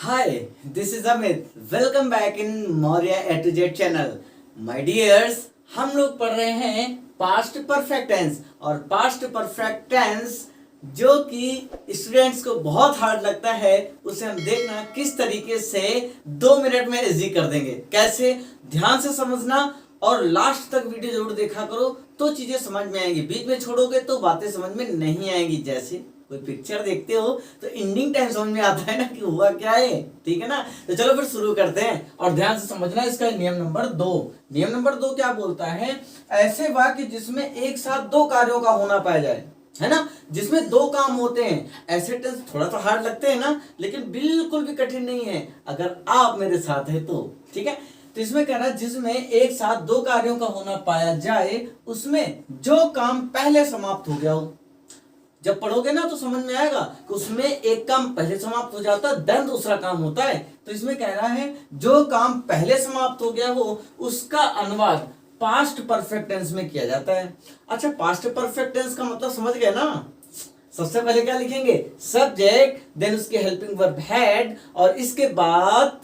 Hi, this is Amit. Welcome back in Maurya A to Z channel. My dears, हम लोग पढ़ रहे हैं पास्ट परफेक्ट टेंस और पास्ट परफेक्ट टेंस जो कि स्टूडेंट्स को बहुत हार्ड लगता है उसे हम देखना किस तरीके से 2 मिनट में इजी कर देंगे। कैसे, ध्यान से समझना और लास्ट तक वीडियो जरूर देखा करो तो चीजें समझ में आएंगी। बीच में छोड़ोगे तो बातें समझ में नहीं आएंगी। जैसे कोई पिक्चर देखते हो तो एंडिंग टाइम समझ में आता है ना कि हुआ क्या है, ठीक है ना। तो चलो फिर शुरू करते हैं और ध्यान से समझना इसका नियम नंबर 2। नियम नंबर 2 क्या बोलता है? ऐसे वाक्य जिसमें एक साथ दो कार्यों का होना पाया जाए, है ना, जिसमें दो काम होते हैं। ऐसे टेंस थोड़ा सा हार्ड लगते हैं ना, लेकिन बिल्कुल भी कठिन नहीं है अगर आप मेरे साथ है तो, ठीक है। तो इसमें कह रहा है जिसमें एक साथ दो कार्यों का होना पाया जाए, उसमें जो काम पहले समाप्त हो गया हो। जब पढ़ोगे ना तो समझ में आएगा कि उसमें एक काम पहले समाप्त हो जाता है देन दूसरा काम होता है। तो इसमें कह रहा है जो काम पहले समाप्त हो गया हो उसका अनुवाद पास्ट परफेक्ट टेंस में किया जाता है। अच्छा, पास्ट परफेक्ट टेंस का मतलब समझ गए ना। सबसे पहले क्या लिखेंगे? सब्जेक्ट, देन उसके हेल्पिंग वर्ब हैड और इसके बाद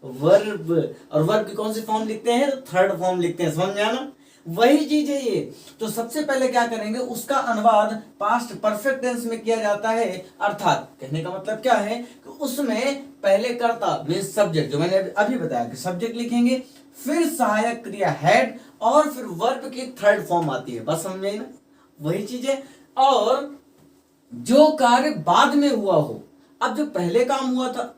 वर्ब। और वर्ब की कौन सी फॉर्म लिखते हैं? तो थर्ड फॉर्म लिखते हैं। समझ में आना, वही चीज है ये। तो सबसे पहले क्या करेंगे, उसका अनुवाद पास्ट परफेक्ट टेंस में किया जाता है। अर्थात कहने का मतलब क्या है कि उसमें पहले कर्ता मींस सब्जेक्ट, जो मैंने अभी बताया कि सब्जेक्ट लिखेंगे, फिर सहायक क्रिया हैड और फिर वर्ब की थर्ड फॉर्म आती है। बस समझ में आई ना, वही चीज है। और जो कार्य बाद में हुआ हो, अब जो पहले काम हुआ था,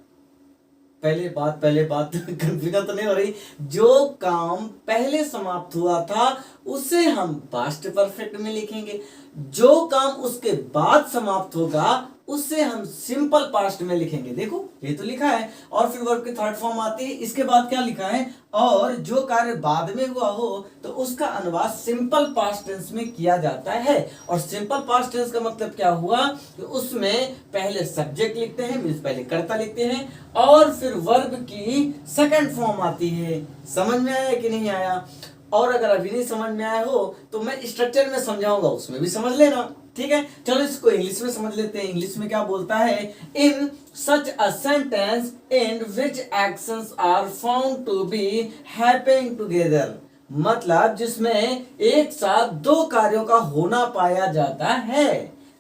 पहले बात कंफ्यूजन तो नहीं हो रही? जो काम पहले समाप्त हुआ था उसे हम पास्ट परफेक्ट में लिखेंगे। जो काम उसके बाद समाप्त होगा उसे हम सिंपल पास्ट में लिखेंगे। देखो ये तो लिखा है और फिर वर्ब की थर्ड फॉर्म आती है। इसके बाद क्या लिखा है? और जो कार्य बाद में हुआ हो तो उसका अनुवाद सिंपल पास्ट टेंस में किया जाता है। और सिंपल पास्ट टेंस का मतलब क्या हुआ कि उसमें पहले सब्जेक्ट लिखते हैं मींस पहले कर्ता लिखते हैं और फिर वर्ब की सेकंड फॉर्म आती है। समझ में आया कि नहीं आया? और अगर अभी नहीं समझ में आया हो तो मैं स्ट्रक्चर में समझाऊंगा, उसमें भी समझ लेना, ठीक है। चलो इसको इंग्लिश में समझ लेते हैं। इंग्लिश में क्या बोलता है? In such a sentence in which actions are found to be happening together. मतलब जिसमें एक साथ दो कार्यों का होना पाया जाता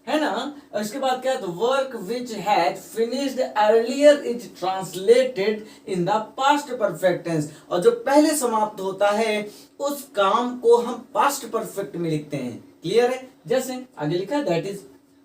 है ना। और इसके बाद क्या है? Work which had finished earlier is translated in the past perfect tense. और जो पहले समाप्त होता है उस काम को हम पास्ट परफेक्ट में लिखते हैं। क्लियर है? जैसे आगे लिखा है दैट इज।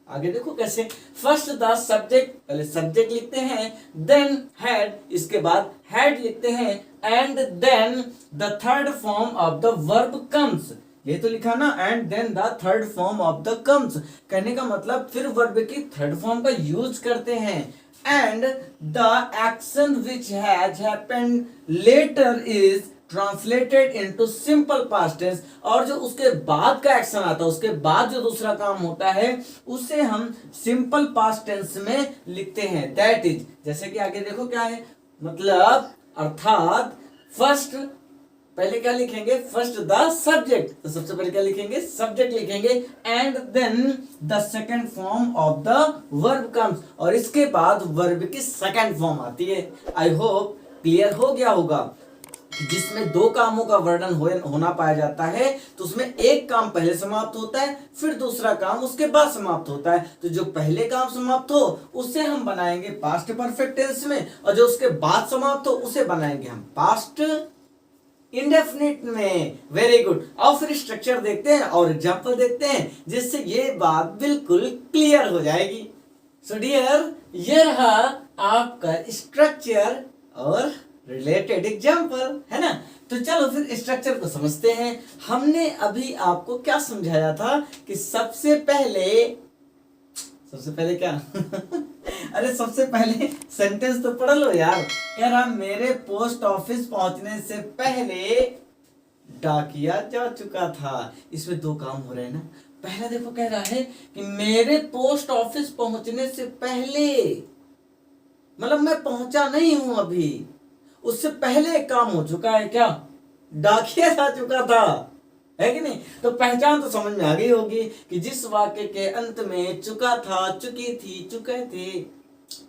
आगे देखो कैसे, फर्स्ट द सब्जेक्ट, पहले सब्जेक्ट लिखते हैं, देन हैड, इसके बाद हैड लिखते हैं, and then the third form of the verb comes. ये तो लिखा ना, and then the third form of the comes. कहने का मतलब फिर वर्ब की थर्ड फॉर्म का यूज करते हैं। And the action which has happened later is translated into simple past tense. और जो उसके बाद का एक्शन आता है, उसके बाद जो दूसरा काम होता है उसे हम सिंपल पास्ट टेंस में लिखते हैं, दैट इज। जैसे कि आगे देखो क्या है, मतलब अर्थात फर्स्ट, पहले क्या लिखेंगे? फर्स्ट द सब्जेक्ट, तो सबसे पहले क्या लिखेंगे? सब्जेक्ट लिखेंगे, and then the second form of the verb comes. और इसके बाद वर्ब की सेकंड फॉर्म आती है। आई होप क्लियर हो गया होगा। जिसमें दो कामों का वर्णन होना पाया जाता है तो उसमें एक काम पहले समाप्त होता है फिर दूसरा काम उसके बाद समाप्त होता है। तो जो पहले काम समाप्त हो उसे हम बनाएंगे पास्ट परफेक्ट टेंस में, और जो उसके बाद समाप्त हो उसे बनाएंगे हम पास्ट इंडेफिनिट में। Very good. और फिर स्ट्रक्चर देखते हैं और एग्जांपल देखते हैं जिससे ये बात बिल्कुल क्लियर हो जाएगी। सो डियर, ये रहा आपका स्ट्रक्चर और रिलेटेड एग्जांपल, है ना। तो चलो फिर स्ट्रक्चर को समझते हैं। हमने अभी आपको क्या समझाया था कि सबसे पहले क्या अरे सबसे पहले सेंटेंस तो पढ़ लो यार। कह रहा मेरे पोस्ट ऑफिस पहुंचने से पहले डाकिया जा चुका था। इसमें दो काम हो रहे हैं ना। पहला देखो कह रहा है कि मेरे पोस्ट ऑफिस पहुंचने से पहले, मतलब मैं पहुंचा नहीं हूं अभी, उससे पहले एक काम हो चुका है। क्या? डाकिया जा चुका था, है कि नहीं। तो पहचान तो समझ में आ गई होगी कि जिस वाक्य के अंत में चुका था, चुकी थी, चुके थे,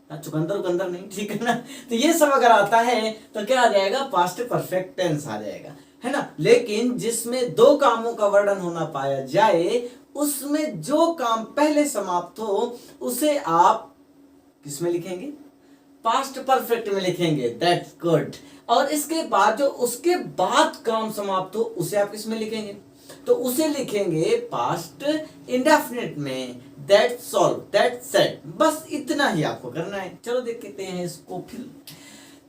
चुकंदर उकंदर नहीं, ठीक है ना। तो ये सब अगर आता है तो क्या आ जाएगा, पास्ट परफेक्ट टेंस आ जाएगा, है ना। लेकिन जिसमें दो कामों का वर्णन होना पाया जाए, उसमें जो काम पहले समाप्त हो उसे आप किसमें लिखेंगे, पास्ट परफेक्ट में लिखेंगे, दैट्स गुड। और इसके बाद जो उसके बाद काम समाप्त हो उसे आप किसमें लिखेंगे, तो उसे लिखेंगे पास्ट इंडेफिनिट में, दैट्स ऑल, दैट्स इट। बस इतना ही आपको करना है। चलो देखते हैं इसको फिर।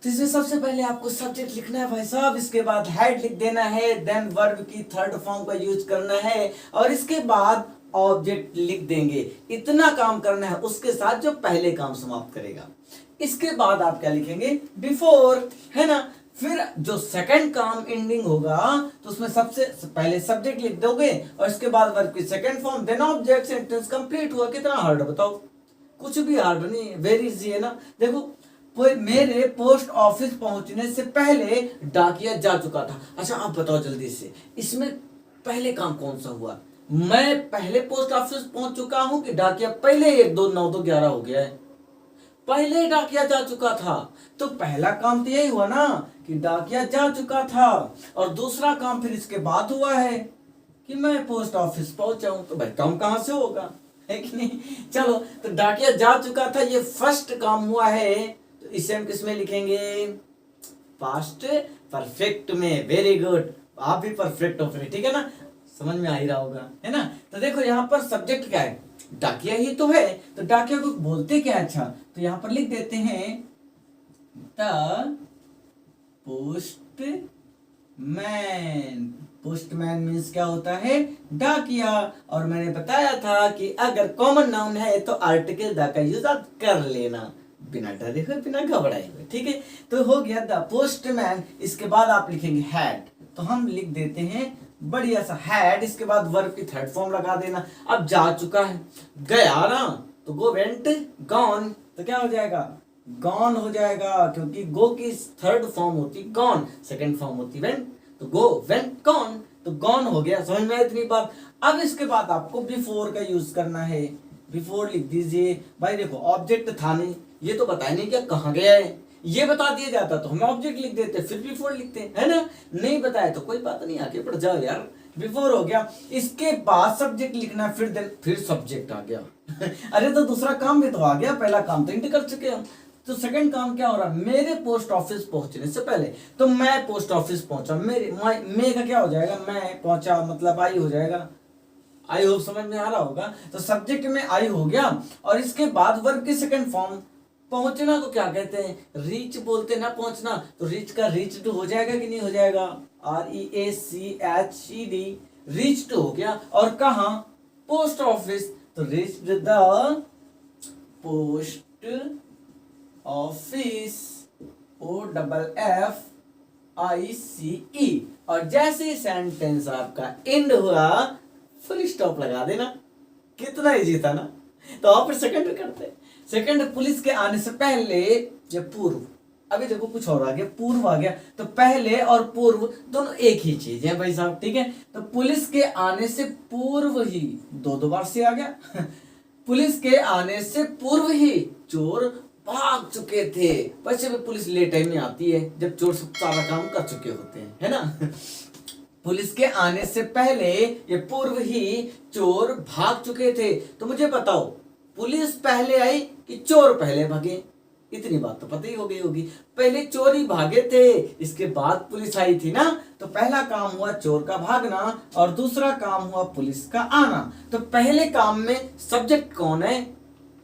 तो इसमें सबसे पहले आपको सब्जेक्ट लिखना है भाई साहब, इसके बाद हेड लिख देना है, देन वर्ब की थर्ड फॉर्म का यूज करना है, और इसके बाद ऑब्जेक्ट लिख देंगे। इतना काम करना है, उसके साथ जो पहले काम समाप्त करेगा। इसके बाद आप क्या लिखेंगे, बिफोर, है ना। फिर जो सेकंड काम एंडिंग होगा तो उसमें सबसे पहले सब्जेक्ट लिख दोगे, और इसके बाद वर्ब की second form, then object, sentence complete हुआ। कितना हार्ड बताओ, कुछ भी हार्ड नहीं, वेरी इजी है ना। देखो मेरे पोस्ट ऑफिस पहुंचने से पहले डाकिया जा चुका था। अच्छा आप बताओ जल्दी से, इसमें पहले काम कौन सा हुआ, मैं पहले पोस्ट ऑफिस पहुंच चुका हूं कि डाकिया पहले 1 2 9 2 11 हो गया है, पहले डाकिया जा चुका था। तो पहला काम तो यही हुआ ना कि डाकिया जा चुका था, और दूसरा काम फिर इसके बाद हुआ है कि मैं पोस्ट ऑफिस पहुंचा हूं। तो भाई काम कहां से होगा, है कि नहीं। चलो तो डाकिया जा चुका था, ये फर्स्ट काम हुआ है, तो इसे हम किसमें लिखेंगे, पास्ट परफेक्ट में। वेरी गुड, आप भी परफेक्ट हो फिर, ठीक है ना, समझ में आ ही रहा होगा, है ना। तो देखो यहाँ पर सब्जेक्ट क्या है, डाकिया ही तो है, तो डाकिया को बोलते क्या, अच्छा तो यहाँ पर लिख देते हैं द पोस्टमैन। पोस्टमैन मीन्स क्या होता है, डाकिया। और मैंने बताया था कि अगर कॉमन नाउन है तो आर्टिकल द का यूज आप कर लेना, बिना डरे हुए, बिना घबराए हुए, ठीक है। तो हो गया द पोस्टमैन। इसके बाद आप लिखेंगे हैड, तो हम लिख देते हैं बढ़िया सा हैड। इसके बाद वर्ब की थर्ड फॉर्म लगा देना। अब जा चुका है, गया ना, तो गो, वेंट, गॉन, तो क्या हो जाएगा, गॉन हो जाएगा, क्योंकि गो की थर्ड फॉर्म होती गॉन, सेकंड फॉर्म होती वेंट, तो गो, वेंट, गॉन, तो गॉन हो गया। समझ में इतनी बात। अब इसके बाद आपको बिफोर का यूज करना है, बिफोर लिख दीजिए। भाई देखो ऑब्जेक्ट था नहीं, ये तो बताया नहीं क्या कहाँ गया है, ये बता दिया जाता तो हम ऑब्जेक्ट लिख देते, फिर बिफोर लिखते, है ना। नहीं बताया तो कोई बात नहीं, आगे बढ़ जाओ यार, बिफोर हो गया। इसके बाद सब्जेक्ट लिखना, फिर सब्जेक्ट आ गया अरे तो दूसरा काम भी तो आ गया, पहला काम तो इंट कर चुके हम। तो सेकंड काम क्या हो रहा है, मेरे पोस्ट ऑफिस पहुंचने से पहले, तो मैं पोस्ट ऑफिस पहुंचा, मैं का क्या हो जाएगा, मैं पहुंचा मतलब आई हो जाएगा। आई होप समझ में आ रहा होगा। तो सब्जेक्ट में आई हो गया, और इसके बाद वर्ब की सेकंड फॉर्म, पहुंचना को क्या कहते हैं, रीच बोलते ना, पहुंचना, तो रीच का रीच्ड हो जाएगा कि नहीं हो जाएगा, REACHED, रीच्ड हो गया। और कहा, पोस्ट ऑफिस, तो reached the post office, OFFICE। और जैसे जैसे आपका एंड हुआ, फुल स्टॉप लगा देना। कितना इजी था ना। तो आप फिर सेकंड करते हैं। सेकंड, पुलिस के आने से पहले या पूर्व। अभी देखो कुछ और आ गया, पूर्व आ गया, तो पहले और पूर्व दोनों एक ही चीज है भाई साहब, ठीक है। तो पुलिस के आने से पूर्व ही, दो बार से आ गया पुलिस के आने से पूर्व ही चोर भाग चुके थे। वैसे भी पुलिस लेट टाइम में आती है जब चोर सब सारा काम कर चुके होते हैं, है ना पुलिस के आने से पहले या पूर्व ही चोर भाग चुके थे। तो मुझे बताओ, पुलिस पहले आई कि चोर पहले भागे, इतनी बात तो पता ही हो गई होगी। पहले चोर ही भागे थे, इसके बाद पुलिस आई थी ना। तो पहला काम हुआ चोर का भागना, और दूसरा काम हुआ पुलिस का आना। तो पहले काम में सब्जेक्ट कौन है,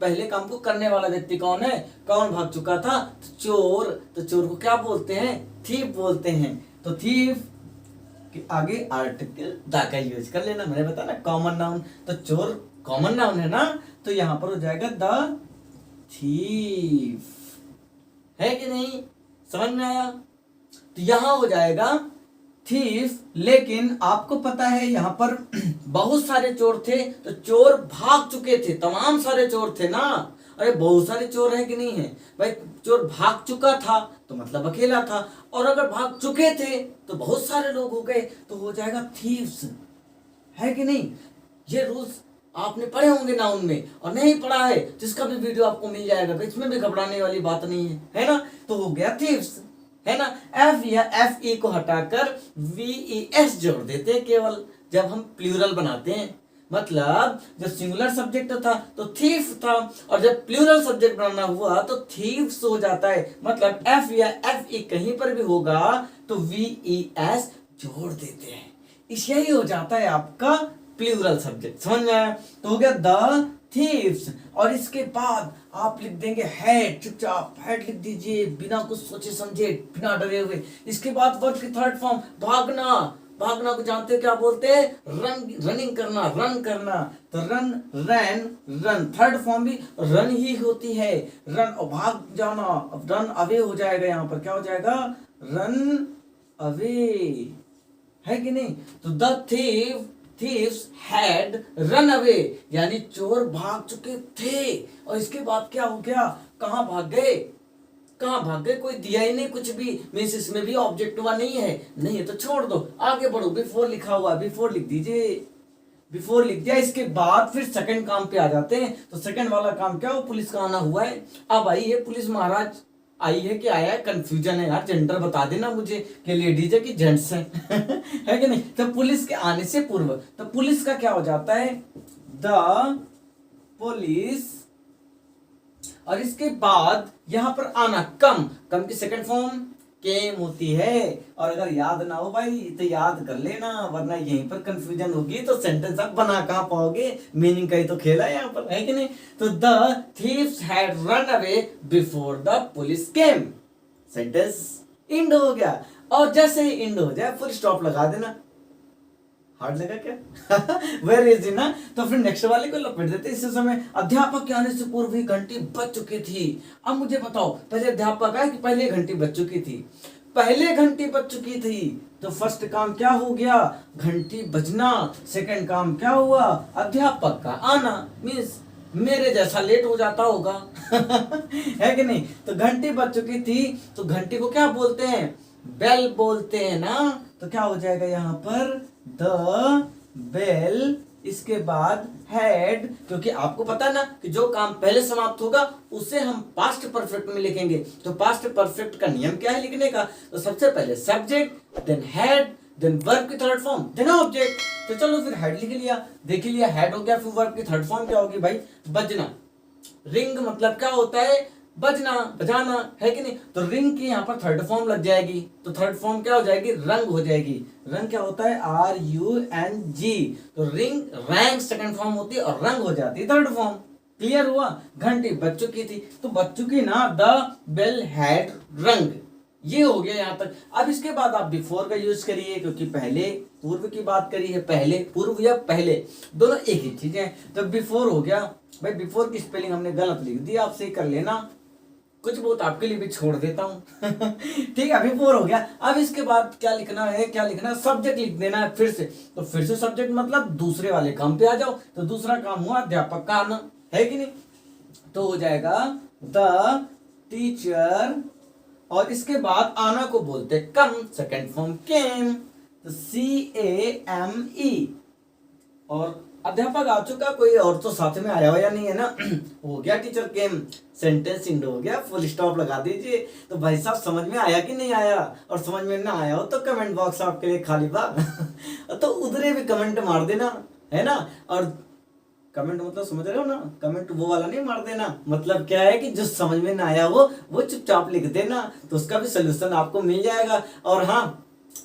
पहले काम को करने वाला व्यक्ति कौन है, कौन भाग चुका था, तो चोर। तो चोर को क्या बोलते हैं, थीफ बोलते हैं। तो थीफ के आगे आर्टिकल द का यूज कर लेना। मैंने बताया ना कॉमन नाउन, तो चोर कॉमन नाउन है ना, तो यहां पर हो जाएगा द थीफ, है कि नहीं, समझ में आया। तो यहां हो जाएगा थीफ। लेकिन आपको पता है यहां पर बहुत सारे चोर थे, तो चोर भाग चुके थे, तमाम सारे चोर थे ना। अरे बहुत सारे चोर है कि नहीं है भाई, चोर भाग चुका था तो मतलब अकेला था, और अगर भाग चुके थे तो बहुत सारे लोग हो गए, तो हो जाएगा थीव्स, है कि नहीं। ये रूल्स आपने पढ़े होंगे नाउन में, और नहीं पढ़ा है जिसका भी वीडियो आपको मिल जाएगा, इसमें भी घबराने वाली बात नहीं है ना। तो हो गया थीव्स, है ना। एफ या एफ ई को हटाकर वी ई एस जोड़ देते हैं केवल जब हम प्लूरल बनाते हैं। मतलब जब सिंगुलर सब्जेक्ट था तो थीफ था, और जब प्लूरल सब्जेक्ट बनाना हुआ तो थीव्स हो जाता है। मतलब एफ या एफ ई कहीं पर भी होगा तो वी ई एस जोड़ देते हैं, यही हो जाता है आपका प्लूरल सब्जेक्ट। समझ में आया? तो हो गया द थीव्स, और इसके बाद आप लिख देंगे हैड, चुपचाप हैड लिख दीजिए बिना कुछ सोचे समझे, बिना डरे हुए। इसके बाद वर्ब की थर्ड फॉर्म भागना, भागना को जानते हो क्या बोलते हैं? रन, रनिंग करना, रन करना। तो रन, रैन, रन, थर्ड फॉर्म भी रन ही होती है, रन और भाग जाना। रन अवे हो जाएगा, यहाँ पर क्या हो जाएगा? रन अवे, है कि नहीं? तो the thieves had run away, यानी चोर भाग चुके थे। और इसके बाद क्या हो गया? कहाँ भाग गए? कहाँ भाग गए? कोई दिया ही नहीं कुछ भी, मीन्स इसमें भी ऑब्जेक्ट हुआ नहीं है, नहीं है तो छोड़ दो, आगे बढ़ो। बिफोर लिखा हुआ, बिफोर लिख दीजिए, बिफोर लिख दिया। इसके बाद फिर सेकंड काम पे आ जाते हैं। तो सेकंड वाला काम क्या? वो पुलिस का आना हुआ है। अब आई है पुलिस, महाराज आई है कि आया है? कंफ्यूजन है यार, जेंडर बता देना मुझे कि लेडीज है कि जेंट्स है है कि नहीं? तो पुलिस के आने से पूर्व, तो पुलिस का क्या हो जाता है? द पुलिस, और इसके बाद यहां पर आना कम, कम की सेकंड फॉर्म केम होती है। और अगर याद ना हो भाई तो याद कर लेना, वरना यहीं पर कंफ्यूजन होगी तो सेंटेंस आप बना कहां पाओगे? मीनिंग का ही तो खेला है यहाँ पर, है कि नहीं? तो the thieves had run away before the police came, sentence end हो गया। और जैसे ही इंड हो जाए फुल स्टॉप लगा देना। हार्ड लगा क्या? वेरी इजी ना। तो फिर नेक्स्ट वाले को लपेट देते। इस समय अध्यापक के आने से पूर्व ही घंटी बज चुकी थी। अब मुझे बताओ, पहले अध्यापक आया कि पहले घंटी बज चुकी थी? पहले घंटी बज चुकी थी, तो फर्स्ट काम क्या हो गया? घंटी बजना। सेकंड काम क्या हुआ? अध्यापक का आना, मीन्स मेरे जैसा लेट हो जाता होगा है कि नहीं? तो घंटी बज चुकी थी, तो घंटी को क्या बोलते हैं? बेल बोलते हैं ना। तो क्या हो जाएगा यहाँ पर? द बेल, इसके बाद हैड, क्योंकि आपको पता है ना कि जो काम पहले समाप्त होगा उसे हम पास्ट परफेक्ट में लिखेंगे। तो पास्ट परफेक्ट का नियम क्या है लिखने का? तो सबसे पहले subject, then had, then verb की थर्ड फॉर्म, देन ऑब्जेक्ट। तो चलो फिर हैड लिख लिया, देख लिया, हैड हो गया। फिर वर्ब की थर्ड फॉर्म क्या होगी भाई? बजना। रिंग मतलब क्या होता है? बजना, बजाना, है कि नहीं? तो रिंग की यहाँ पर थर्ड फॉर्म लग जाएगी, तो थर्ड फॉर्म क्या हो जाएगी? रंग हो जाएगी। रंग क्या होता है? RUNG। तो रिंग, रैंक सेकंड फॉर्म होती है, और रंग हो जाती है थर्ड फॉर्म। क्लियर हुआ? घंटी बज चुकी थी, तो बज चुकी ना, द बेल हैड रंग, ये हो गया यहाँ तक। अब इसके बाद आप बिफोर का यूज करिए, क्योंकि पहले पूर्व की बात करी है। पहले, पूर्व या पहले दोनों एक ही चीज है। तो बिफोर हो गया भाई। बिफोर की स्पेलिंग हमने गलत लिख दी, आप सही कर लेना, कुछ बहुत आपके लिए भी छोड़ देता हूं ठीक है, बिफोर हो गया। अब इसके बाद क्या लिखना है? क्या लिखना है? सब्जेक्ट लिख देना है फिर से। तो फिर से सब्जेक्ट मतलब दूसरे वाले काम पे आ जाओ। तो दूसरा काम हुआ अध्यापक का आना, है कि नहीं? तो हो जाएगा द टीचर, और इसके बाद आना को बोलते कम, सेकंड फॉर्म केम, तो CAME। और अध्यापक आ चुका, कोई और तो साथ में आया हुआ या नहीं है ना हो गया टीचर केम, सेंटेंस इंड हो गया, फुल स्टॉप लगा दीजिए। तो भाई साहब समझ में आया कि नहीं आया? और समझ में ना आया हो तो कमेंट बॉक्स आपके लिए खाली बा तो उधरे भी कमेंट मार देना, है ना। और कमेंट मतलब समझ रहे हो ना? कमेंट वो वाला नहीं मार देना, मतलब क्या है कि जो समझ में ना आया हो वो चुपचाप लिख देना, तो उसका भी सोल्यूशन आपको मिल जाएगा। और हाँ,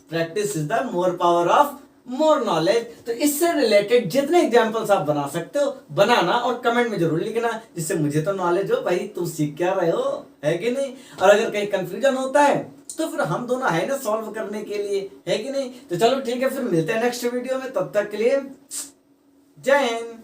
practice is the more power of more knowledge. तो इससे रिलेटेड जितने एग्जांपल्स आप बना सकते हो बनाना, और कमेंट में जरूर लिखना, जिससे मुझे तो नॉलेज हो भाई तुम सीख क्या रहे हो, है कि नहीं। और अगर कहीं कंफ्यूजन होता है तो फिर हम दोनों है ना सॉल्व करने के लिए, है कि नहीं। तो चलो ठीक है, फिर मिलते हैं नेक्स्ट वीडियो में, तब तक के लिए जय हिंद।